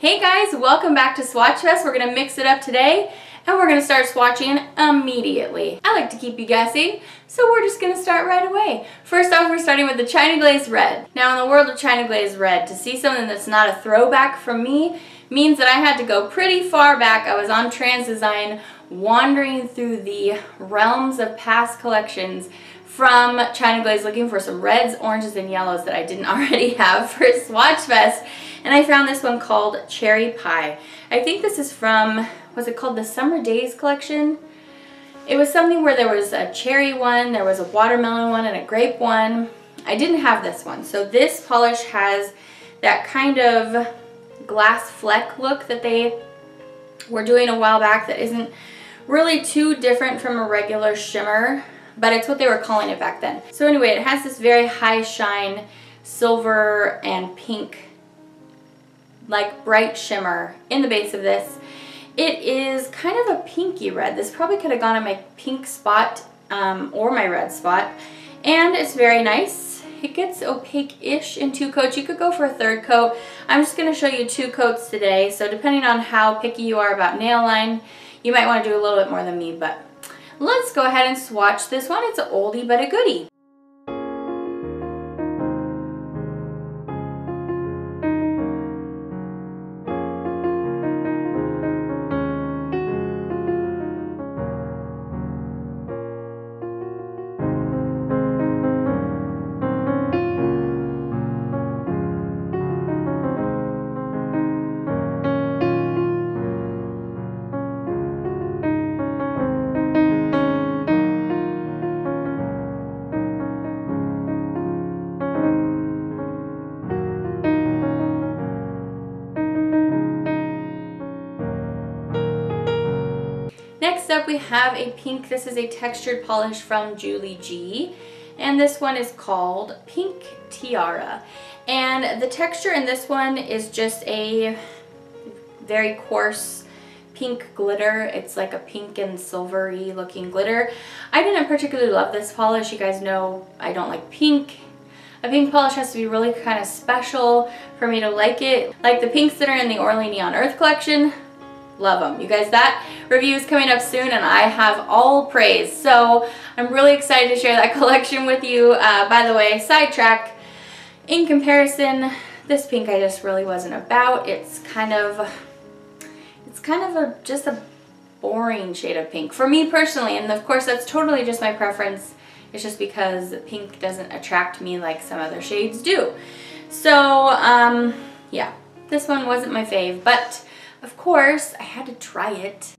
Hey guys, welcome back to Swatchfest. We're going to mix it up today and we're going to start swatching immediately. I like to keep you guessing, so we're just going to start right away. First off, we're starting with the China Glaze Red. Now in the world of China Glaze Red, to see something that's not a throwback from me means that I had to go pretty far back. I was on Trans Design wandering through the realms of past collections from China Glaze looking for some reds, oranges, and yellows that I didn't already have for Swatchfest. And I found this one called Cherry Pie. I think this is from, was it called the Summer Days collection? It was something where there was a cherry one, there was a watermelon one, and a grape one. I didn't have this one. So this polish has that kind of glass fleck look that they were doing a while back that isn't really too different from a regular shimmer, but it's what they were calling it back then. So anyway, it has this very high shine silver and pink, like bright shimmer in the base of this. It is kind of a pinky red. This probably could have gone on my pink spot or my red spot, and it's very nice. It gets opaque-ish in 2 coats. You could go for a 3rd coat. I'm just going to show you 2 coats today, so depending on how picky you are about nail line, you might want to do a little bit more than me, but let's go ahead and swatch this one. It's an oldie but a goodie. Next up we have a pink. This is a textured polish from Julie G, and this one is called Pink Tiara. And the texture in this one is just a very coarse pink glitter. It's like a pink and silvery looking glitter. I didn't particularly love this polish. You guys know I don't like pink. A pink polish has to be really kind of special for me to like it. Like the pinks that are in the Orly Neon Earth collection. Love them. You guys, that review is coming up soon and I have all praise. So I'm really excited to share that collection with you. By the way, sidetrack, in comparison, this pink I just really wasn't about. It's kind of just a boring shade of pink for me personally. And of course that's totally just my preference. It's just because pink doesn't attract me like some other shades do. So yeah, this one wasn't my fave, but of course, I had to try it.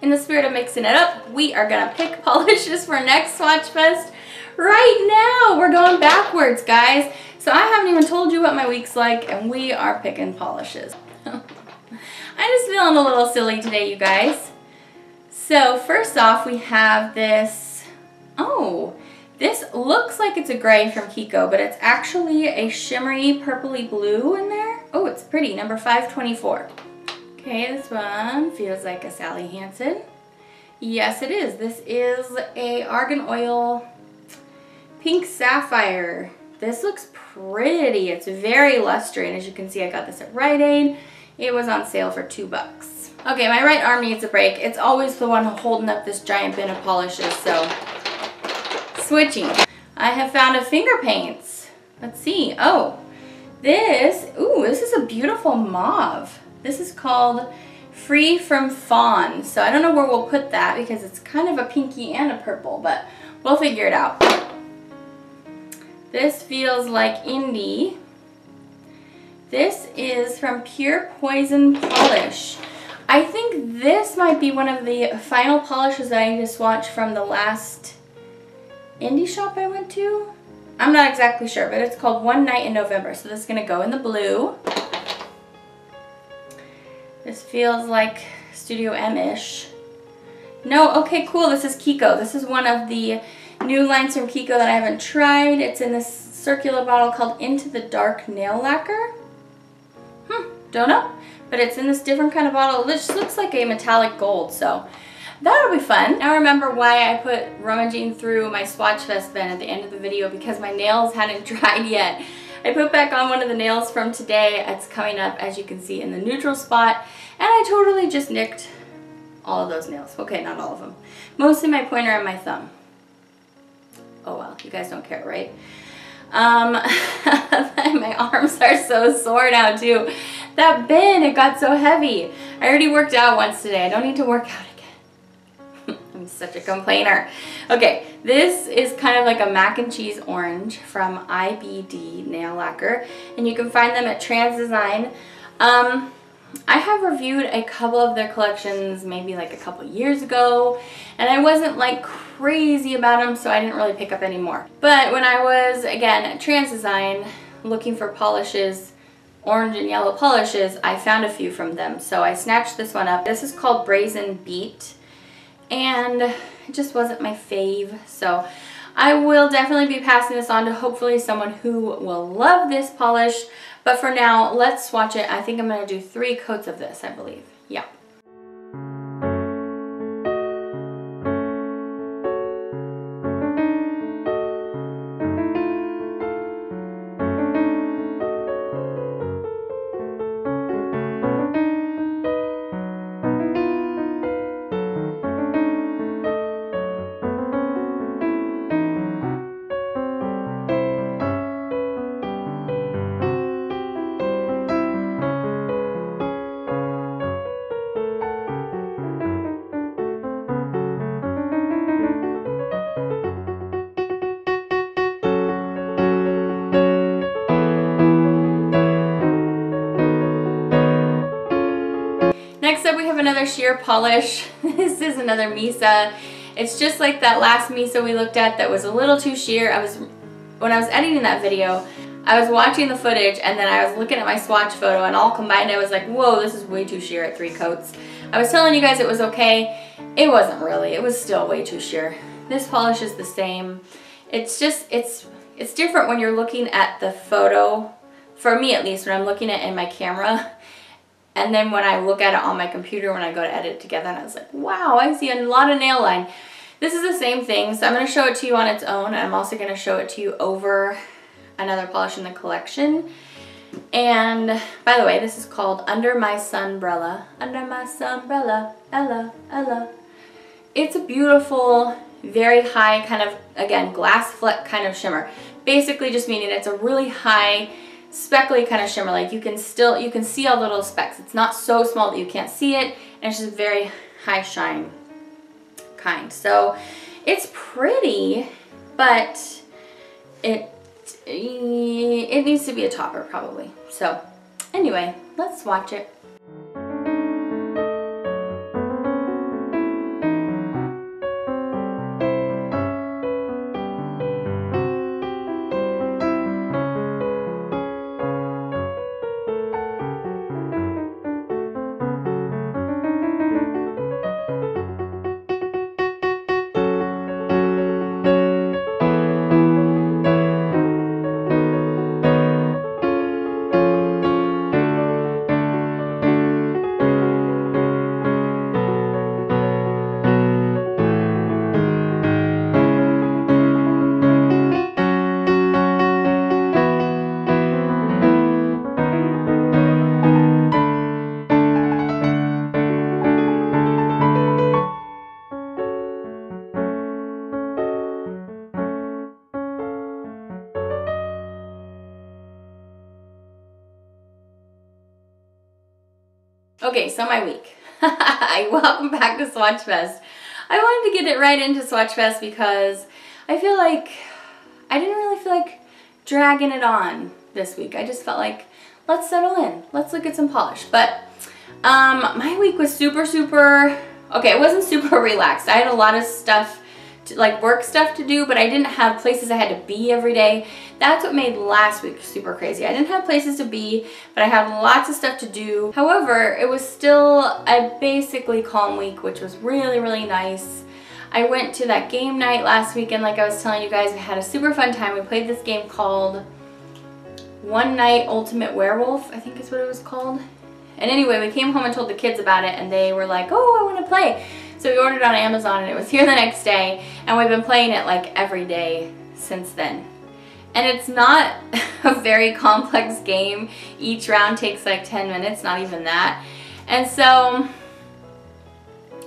In the spirit of mixing it up, we are gonna pick polishes for next Swatchfest right now. We're going backwards, guys. So I haven't even told you what my week's like, and we are picking polishes. I'm just feeling a little silly today, you guys. So first off, we have this. Oh, this looks like it's a gray from Kiko, but it's actually a shimmery purpley blue in there. Oh, it's pretty, number 524. Okay, this one feels like a Sally Hansen. Yes, it is. This is a Argan Oil Pink Sapphire. This looks pretty. It's very lustrous, and as you can see, I got this at Rite Aid. It was on sale for $2. Okay, my right arm needs a break. It's always the one holding up this giant bin of polishes, so switching. I have found a finger paints. Let's see. Oh, this is a beautiful mauve. This is called Free from Fawn. So I don't know where we'll put that because it's kind of a pinky and a purple, but we'll figure it out. This feels like indie. This is from Pure Poison Polish. I think this might be one of the final polishes that I need to swatch from the last indie shop I went to. I'm not exactly sure, but it's called One Night in November. So this is going to go in the blue. This feels like Studio M-ish. No, okay, cool. This is Kiko. This is one of the new lines from Kiko that I haven't tried. It's in this circular bottle called Into the Dark Nail Lacquer. Don't know. But it's in this different kind of bottle. It just looks like a metallic gold, so that'll be fun. Now remember why I put Rummaging through my Swatchfest bin at the end of the video, because my nails hadn't dried yet. I put back on one of the nails from today. It's coming up, as you can see, in the neutral spot, and I totally just nicked all of those nails. Okay, not all of them. Mostly my pointer and my thumb. Oh well, you guys don't care, right? My arms are so sore now too. That bin, it got so heavy. I already worked out once today. I don't need to work out again. I'm such a complainer. Okay, this is kind of like a mac and cheese orange from IBD Nail Lacquer, and you can find them at Trans Design. I have reviewed a couple of their collections maybe like a couple years ago, and I wasn't like crazy about them, so I didn't really pick up any more. But when I was, again, at Trans Design looking for polishes, orange and yellow polishes, I found a few from them, so I snatched this one up. This is called Brazen Beat, and it just wasn't my fave, so I will definitely be passing this on to hopefully someone who will love this polish. But for now, let's swatch it. I think I'm going to do 3 coats of this, I believe. Yeah. Next up we have another sheer polish. This is another Misa. It's just like that last Misa we looked at that was a little too sheer. When I was editing that video, I was watching the footage and then I was looking at my swatch photo, and all combined I was like, whoa, this is way too sheer at 3 coats. I was telling you guys it was okay. It wasn't really. It was still way too sheer. This polish is the same. It's just, it's different when you're looking at the photo, for me at least, when I'm looking at it in my camera. And then when I look at it on my computer, when I go to edit it together, and I was like, wow, I see a lot of nail line. This is the same thing, so I'm going to show it to you on its own, and I'm also going to show it to you over another polish in the collection. And by the way, this is called Under My Sunbrella. Under My Sunbrella, Ella, Ella. It's a beautiful, very high kind of, again, glass fleck kind of shimmer. Basically just meaning it's a really high, speckly kind of shimmer. Like you can see all the little specks. It's not so small that you can't see it, and it's just very high shine kind. So it's pretty, but it needs to be a topper probably. So anyway, let's swatch it. Okay, so my week. Welcome back to Swatchfest. I wanted to get it right into Swatchfest because I feel like I didn't really feel like dragging it on this week. I just felt like, let's settle in. Let's look at some polish. But My week was super, okay, it wasn't super relaxed. I had a lot of stuff, like work stuff to do, but I didn't have places I had to be every day. That's what made last week super crazy. I didn't have places to be, but I had lots of stuff to do. However, it was still a basically calm week, which was really, really nice. I went to that game night last weekend, like I was telling you guys. We had a super fun time. We played this game called One Night Ultimate Werewolf, I think is what it was called. And anyway, we came home and told the kids about it, and they were like, oh, I want to play. So we ordered on Amazon, and it was here the next day, and we've been playing it like every day since then. And it's not a very complex game. Each round takes like 10 minutes, not even that. And so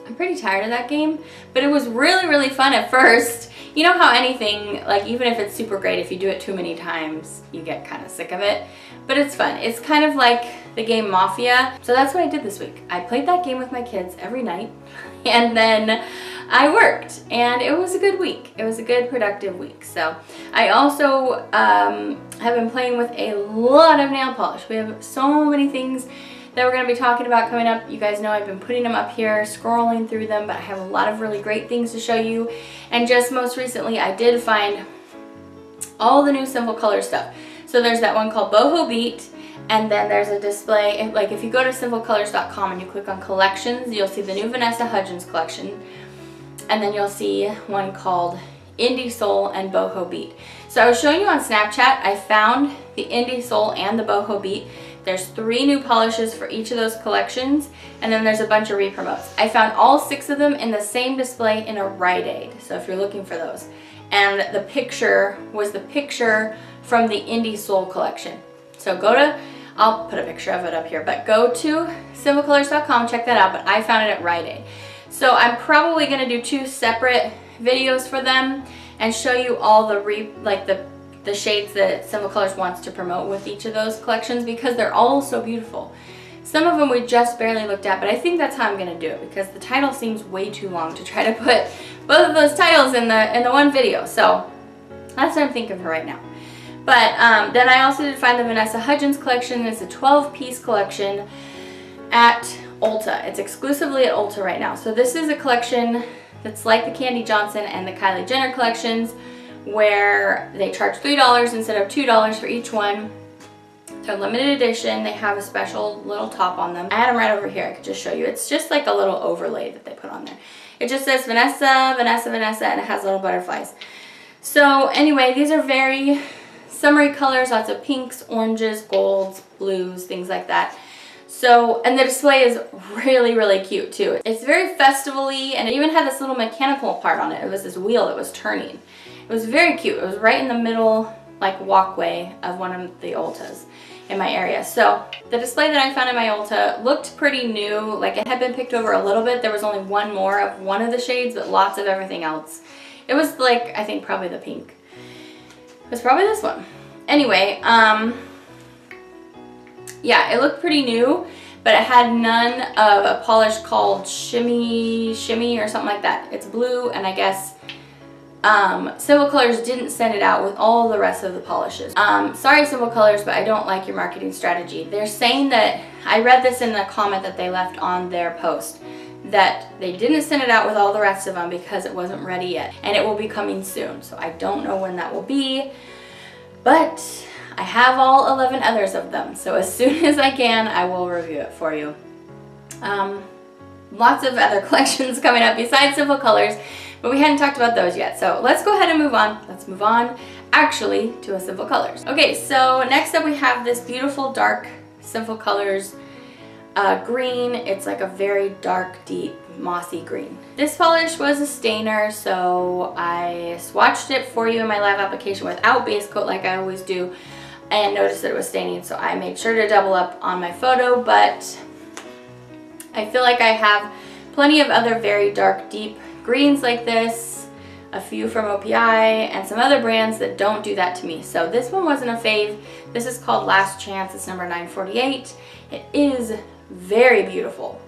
I'm pretty tired of that game, but it was really, really fun at first. You know how anything, like even if it's super great, if you do it too many times, you get kind of sick of it. But it's fun. It's kind of like the game Mafia. So that's what I did this week. I played that game with my kids every night, and then I worked, and it was a good week. It was a good, productive week. So I also have been playing with a lot of nail polish. We have so many things that we're going to be talking about coming up. You guys know I've been putting them up here, scrolling through them, but I have a lot of really great things to show you. And just most recently, I did find all the new Sinful color stuff. So there's that one called Boho Beat, and then there's a display, like if you go to sinfulcolors.com and you click on collections, you'll see the new Vanessa Hudgens collection, and then you'll see one called Indie Soul and Boho Beat. So I was showing you on Snapchat, I found the Indie Soul and the Boho Beat. There's 3 new polishes for each of those collections, and then there's a bunch of re-promotes. I found all 6 of them in the same display in a Rite Aid, so if you're looking for those. And the picture was the picture from the Indie Soul collection. So go to, I'll put a picture of it up here, but go to sinfulcolors.com, check that out, but I found it at Rite Aid. So I'm probably gonna do 2 separate videos for them and show you all the shades that Sinful Colors wants to promote with each of those collections, because they're all so beautiful. Some of them we just barely looked at, but I think that's how I'm gonna do it, because the title seems way too long to try to put both of those titles in the one video. So that's what I'm thinking for right now. But then I also did find the Vanessa Hudgens collection. It's a 12-piece collection at Ulta. It's exclusively at Ulta right now. So this is a collection that's like the Candy Johnson and the Kylie Jenner collections, where they charge $3 instead of $2 for each one. They're limited edition. They have a special little top on them. I had them right over here. I could just show you. It's just like a little overlay that they put on there. It just says Vanessa, Vanessa, Vanessa, and it has little butterflies. So anyway, these are very summery colors, lots of pinks, oranges, golds, blues, things like that. So, and the display is really, really cute too. It's very festival-y, and it even had this little mechanical part on it. It was this wheel that was turning. It was very cute. It was right in the middle, like, walkway of one of the Ultas in my area. So the display that I found in my Ulta looked pretty new. Like, it had been picked over a little bit. There was only one more of one of the shades, but lots of everything else. It was like, I think probably the pink. It was probably this one. Anyway, yeah, it looked pretty new, but it had none of a polish called Shimmy or something like that. It's blue, and I guess Sinful Colors didn't send it out with all the rest of the polishes. Sorry, Sinful Colors, but I don't like your marketing strategy. They're saying that, I read this in the comment that they left on their post, that they didn't send it out with all the rest of them because it wasn't ready yet, and it will be coming soon. So I don't know when that will be, but I have all 11 others of them. So as soon as I can, I will review it for you. Lots of other collections coming up besides Sinful Colors, but we hadn't talked about those yet. So let's go ahead and move on. Let's move on actually to a Sinful Colors. Okay, so next up we have this beautiful dark Sinful Colors green. It's like a very dark, deep, mossy green. This polish was a stainer, so I swatched it for you in my live application without base coat like I always do, and noticed that it was staining, so I made sure to double up on my photo. But I feel like I have plenty of other very dark, deep greens like this, a few from OPI, and some other brands that don't do that to me. So this one wasn't a fave. This is called Last Chance. It's number 948. It is very beautiful.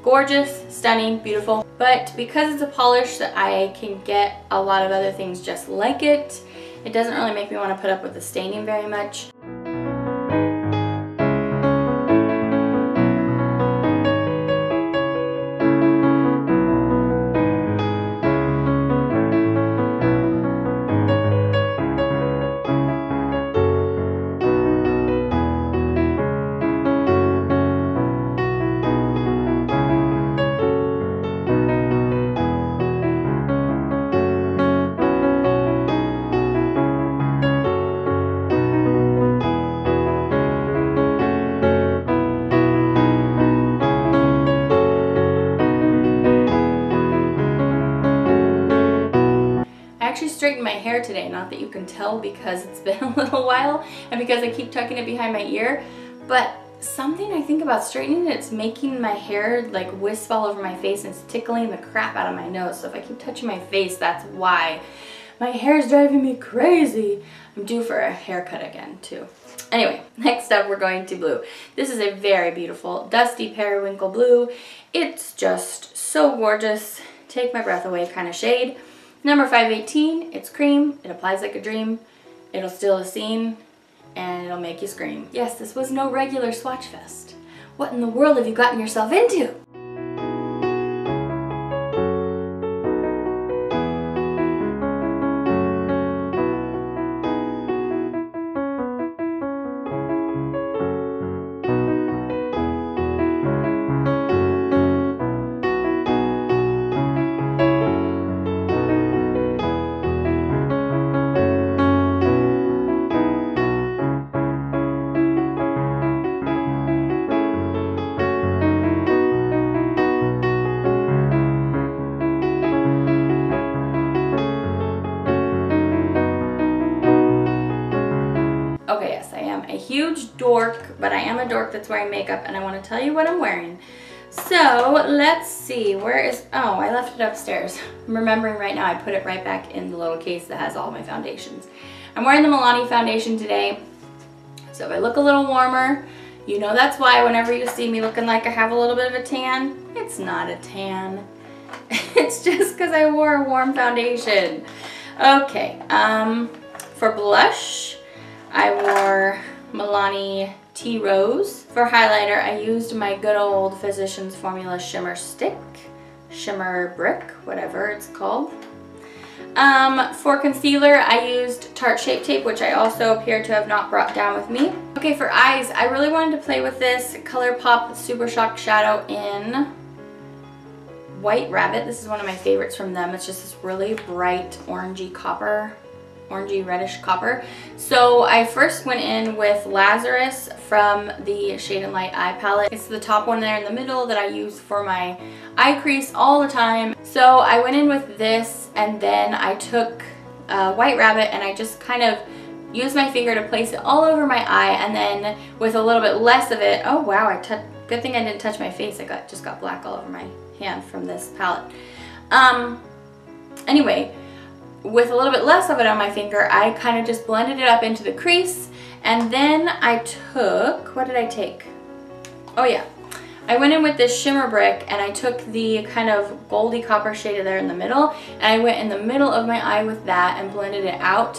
Gorgeous, stunning, beautiful. But because it's a polish that I can get a lot of other things just like it, it doesn't really make me want to put up with the staining very much. actually straightened my hair today, not that you can tell because it's been a little while and because I keep tucking it behind my ear, but something I think about straightening it's making my hair like wisp all over my face and it's tickling the crap out of my nose. So if I keep touching my face, that's why. My hair is driving me crazy. I'm due for a haircut again too. Anyway, next up we're going to blue. This is a very beautiful dusty periwinkle blue. It's just so gorgeous. Take my breath away kind of shade. Number 518, it's cream. It applies like a dream. It'll steal a scene and it'll make you scream. Yes, this was no regular Swatchfest. What in the world have you gotten yourself into? Okay, yes, I am a huge dork, but I am a dork that's wearing makeup, and I want to tell you what I'm wearing. So, let's see, where is, oh, I left it upstairs. I'm remembering right now, I put it right back in the little case that has all my foundations. I'm wearing the Milani foundation today, so if I look a little warmer, you know that's why whenever you see me looking like I have a little bit of a tan, it's not a tan. It's just because I wore a warm foundation. Okay, for blush, I wore Milani Tea Rose. For highlighter, I used my good old Physicians Formula Shimmer Stick, Shimmer Brick, whatever it's called. For concealer, I used Tarte Shape Tape, which I also appear to have not brought down with me. Okay, for eyes, I really wanted to play with this ColourPop Super Shock Shadow in White Rabbit. This is one of my favorites from them. It's just this really bright orangey copper. Orangey reddish copper. So I first went in with Lazarus from the Shade and Light eye palette. It's the top one there in the middle that I use for my eye crease all the time. So I went in with this, and then I took White Rabbit and I just kind of used my finger to place it all over my eye, and then with a little bit less of it, oh wow, good thing I didn't touch my face. I just got black all over my hand from this palette. Anyway, with a little bit less of it on my finger, I kind of just blended it up into the crease, and then I took, what did I take? Oh yeah, I went in with this shimmer brick and I took the kind of goldy copper shade there in the middle, and I went in the middle of my eye with that and blended it out.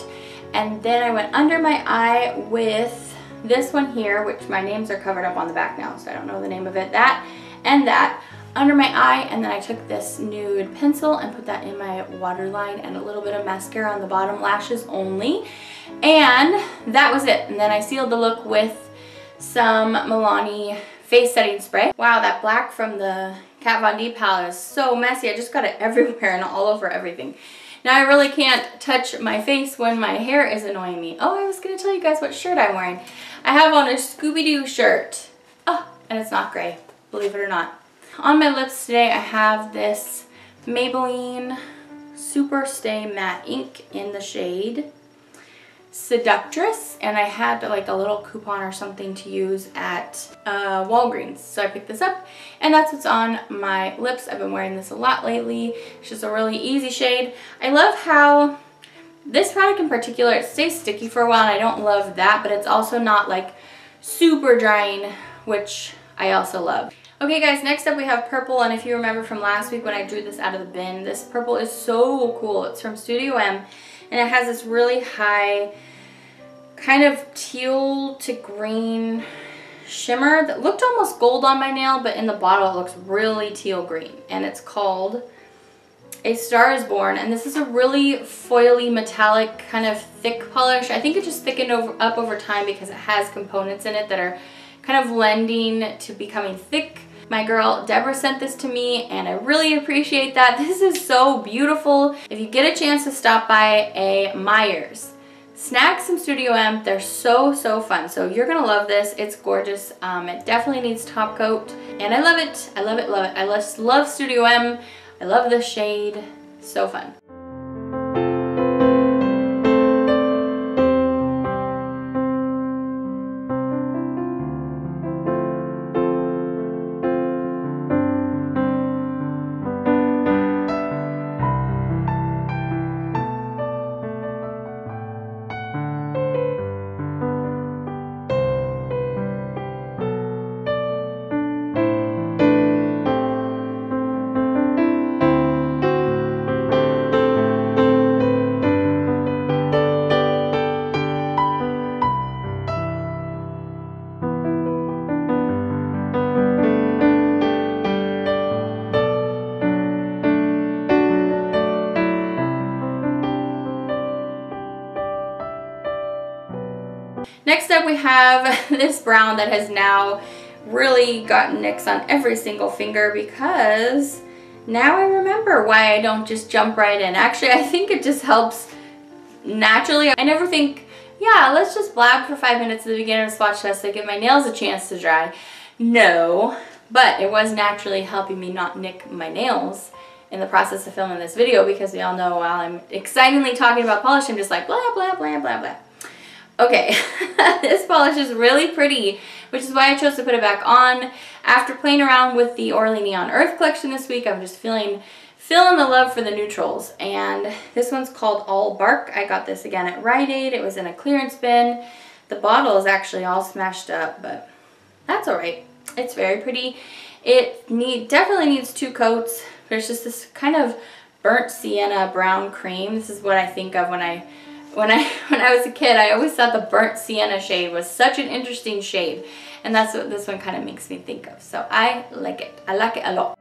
And then I went under my eye with this one here, which my names are covered up on the back now, so I don't know the name of it, that and that, under my eye, and then I took this nude pencil and put that in my waterline and a little bit of mascara on the bottom lashes only, and that was it. And then I sealed the look with some Milani face setting spray. Wow, that black from the Kat Von D palette is so messy. I just got it everywhere and all over everything. Now I really can't touch my face when my hair is annoying me. Oh, I was gonna tell you guys what shirt I'm wearing. I have on a Scooby-Doo shirt. Oh, and it's not gray, believe it or not. On my lips today, I have this Maybelline Super Stay Matte Ink in the shade Seductress, and I had like a little coupon or something to use at Walgreens, so I picked this up, and that's what's on my lips. I've been wearing this a lot lately. It's just a really easy shade. I love how this product in particular, it stays sticky for a while, and I don't love that, but it's also not like super drying, which I also love. Okay guys, next up we have purple, and if you remember from last week when I drew this out of the bin, this purple is so cool. It's from Studio M, and it has this really high kind of teal to green shimmer that looked almost gold on my nail, but in the bottle it looks really teal green, and it's called A Star Is Born, and this is a really foily metallic kind of thick polish. I think it just thickened up over time because it has components in it that are kind of lending to becoming thick. My girl Deborah sent this to me, and I really appreciate that. This is so beautiful. If you get a chance to stop by a Myers, snag some Studio M. They're so fun. So you're gonna love this. It's gorgeous. It definitely needs top coat, and I love it. I love it, love it. I just love Studio M. I love this shade. So fun. Next up we have this brown that has now really gotten nicks on every single finger because now I remember why I don't just jump right in. Actually, I think it just helps naturally. I never think, yeah, let's just blab for 5 minutes at the beginning of Swatchfest to give my nails a chance to dry. No, but it was naturally helping me not nick my nails in the process of filming this video, because we all know while I'm excitingly talking about polish, I'm just like blah, blah, blah, blah, blah. Okay, this polish is really pretty, which is why I chose to put it back on. After playing around with the Orly Neon Earth collection this week, I'm just feeling the love for the neutrals. And this one's called All Bark. I got this again at Rite Aid. It was in a clearance bin. The bottle is actually all smashed up, but that's all right. It's very pretty. It definitely needs 2 coats. There's just this kind of burnt sienna brown cream. This is what I think of when I was a kid. I always thought the burnt sienna shade was such an interesting shade, and that's what this one kind of makes me think of. So I like it. I like it a lot.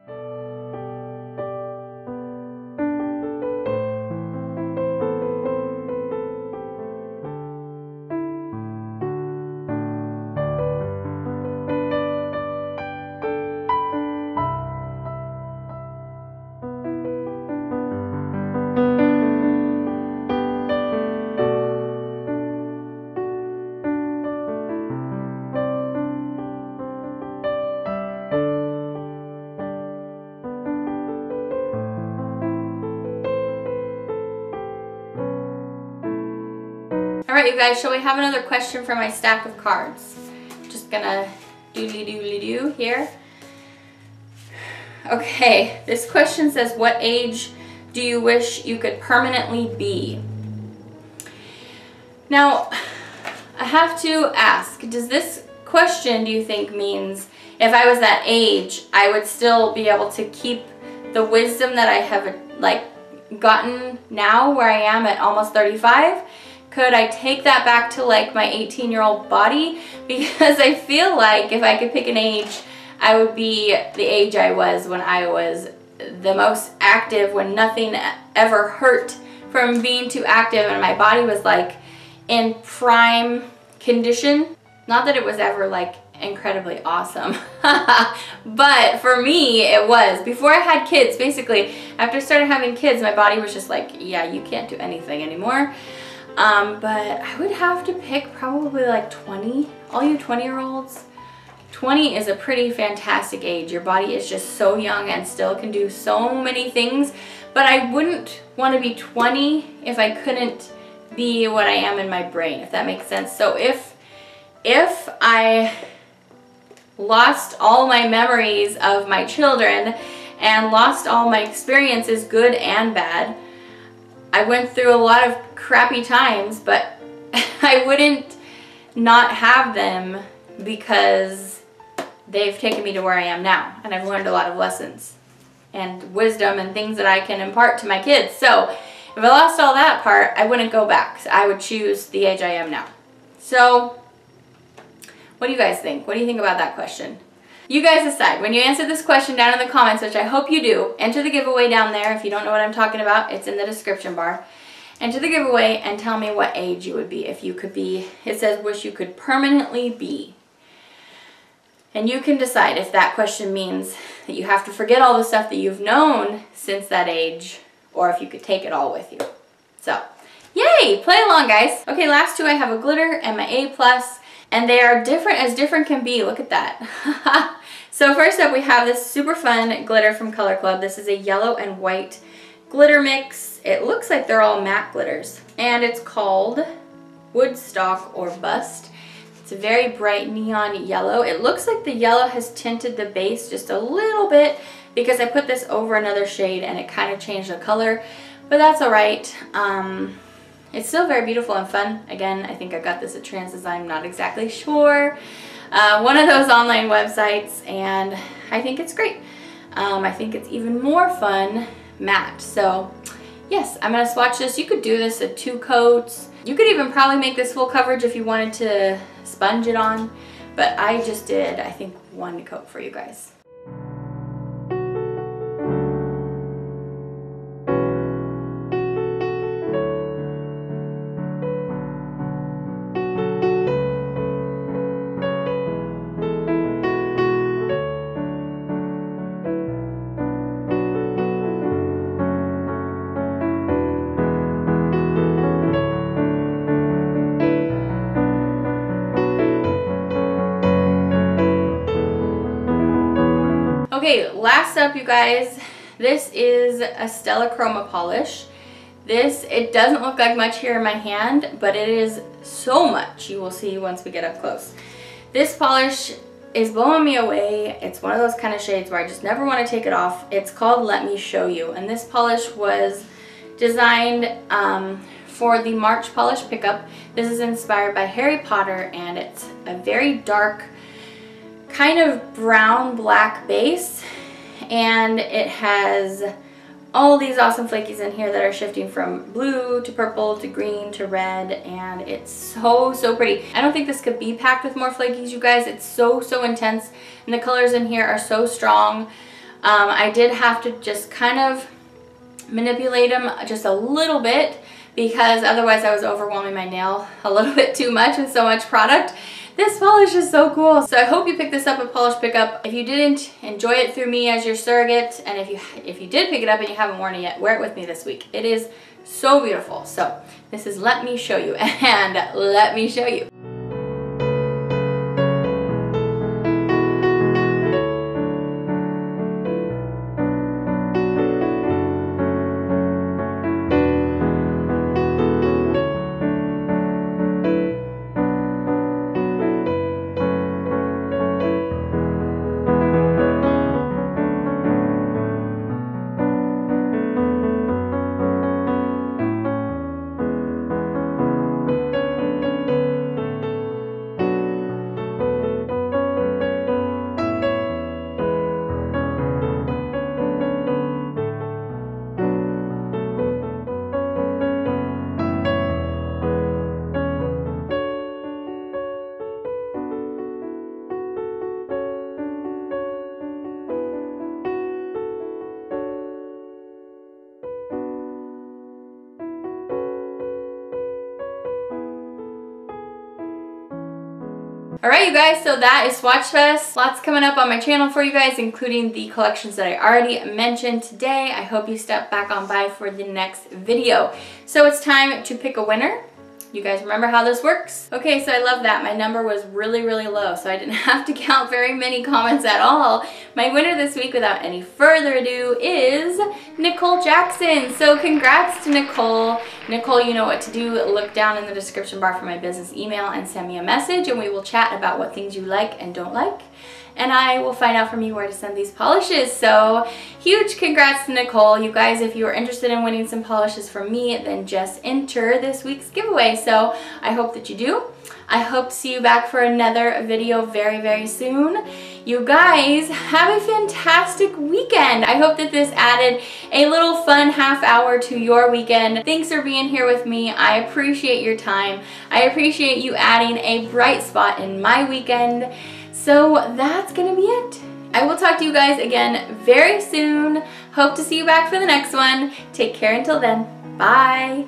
Alright, you guys, shall we have another question from my stack of cards? Just gonna doodly-doodly-doo here. Okay, this question says, what age do you wish you could permanently be? Now, I have to ask, does this question, do you think, means if I was that age, I would still be able to keep the wisdom that I have, like, gotten now where I am at almost 35? Could I take that back to like my 18-year-old body? Because I feel like if I could pick an age, I would be the age I was when I was the most active, when nothing ever hurt from being too active and my body was like in prime condition. Not that it was ever like incredibly awesome, but for me it was. Before I had kids, basically, after I started having kids, my body was just like, yeah, you can't do anything anymore. But I would have to pick probably like 20. All you 20-year-olds, 20 is a pretty fantastic age. Your body is just so young and still can do so many things. But I wouldn't want to be 20 if I couldn't be what I am in my brain, if that makes sense. So if I lost all my memories of my children and lost all my experiences, good and bad, I went through a lot of crappy times, but I wouldn't not have them because they've taken me to where I am now, and I've learned a lot of lessons and wisdom and things that I can impart to my kids. So if I lost all that part, I wouldn't go back. So I would choose the age I am now. So what do you guys think? What do you think about that question? You guys decide. When you answer this question down in the comments, which I hope you do, enter the giveaway down there. If you don't know what I'm talking about, it's in the description bar. Enter the giveaway and tell me what age you would be if you could be. It says wish you could permanently be. And you can decide if that question means that you have to forget all the stuff that you've known since that age, or if you could take it all with you. So, yay! Play along, guys. Okay, last two I have a glitter and my A+, and they are different as different can be. Look at that. So first up we have this super fun glitter from Color Club. This is a yellow and white glitter mix. It looks like they're all matte glitters. And it's called Woodstock or Bust. It's a very bright neon yellow. It looks like the yellow has tinted the base just a little bit because I put this over another shade and it kind of changed the color. But that's alright. It's still very beautiful and fun. Again, I think I got this at Trans Design, I'm not exactly sure. One of those online websites, and I think it's great. I think it's even more fun matte. So yes, I'm gonna swatch this. You could do this at 2 coats. You could even probably make this full coverage if you wanted to sponge it on, but I just did, I think, 1 coat for you guys. Okay, last up, you guys, this is a Stella Chroma polish. It doesn't look like much here in my hand, but it is so much. You will see once we get up close. This polish is blowing me away. It's one of those kind of shades where I just never want to take it off. It's called Let Me Show You, and this polish was designed for the March polish pickup. This is inspired by Harry Potter, and it's a very dark, kind of brown black base, and it has all these awesome flakies in here that are shifting from blue to purple to green to red, and it's so pretty. I don't think this could be packed with more flakies, you guys. It's so intense, and the colors in here are so strong. I did have to just kind of manipulate them just a little bit because otherwise I was overwhelming my nail a little bit too much with so much product. This polish is so cool. So I hope you picked this up at Polish Pickup. If you didn't, enjoy it through me as your surrogate. And if you did pick it up and you haven't worn it yet, wear it with me this week. It is so beautiful. So this is Let Me Show You, and let me show you. Alright, you guys, so that is Swatchfest. Lots coming up on my channel for you guys, including the collections that I already mentioned today. I hope you step back on by for the next video. So it's time to pick a winner. You guys remember how this works? Okay, so I love that. My number was really low, so I didn't have to count very many comments at all. My winner this week, without any further ado, is Nicole Jackson. So congrats to Nicole. Nicole, you know what to do. Look down in the description bar for my business email and send me a message, and we will chat about what things you like and don't like. And I will find out from you where to send these polishes. So huge congrats to Nicole. You guys, if you are interested in winning some polishes from me, then just enter this week's giveaway. So I hope that you do. I hope to see you back for another video very soon. You guys, have a fantastic weekend. I hope that this added a little fun half hour to your weekend. Thanks for being here with me. I appreciate your time. I appreciate you adding a bright spot in my weekend. So that's gonna be it. I will talk to you guys again very soon. Hope to see you back for the next one. Take care until then. Bye.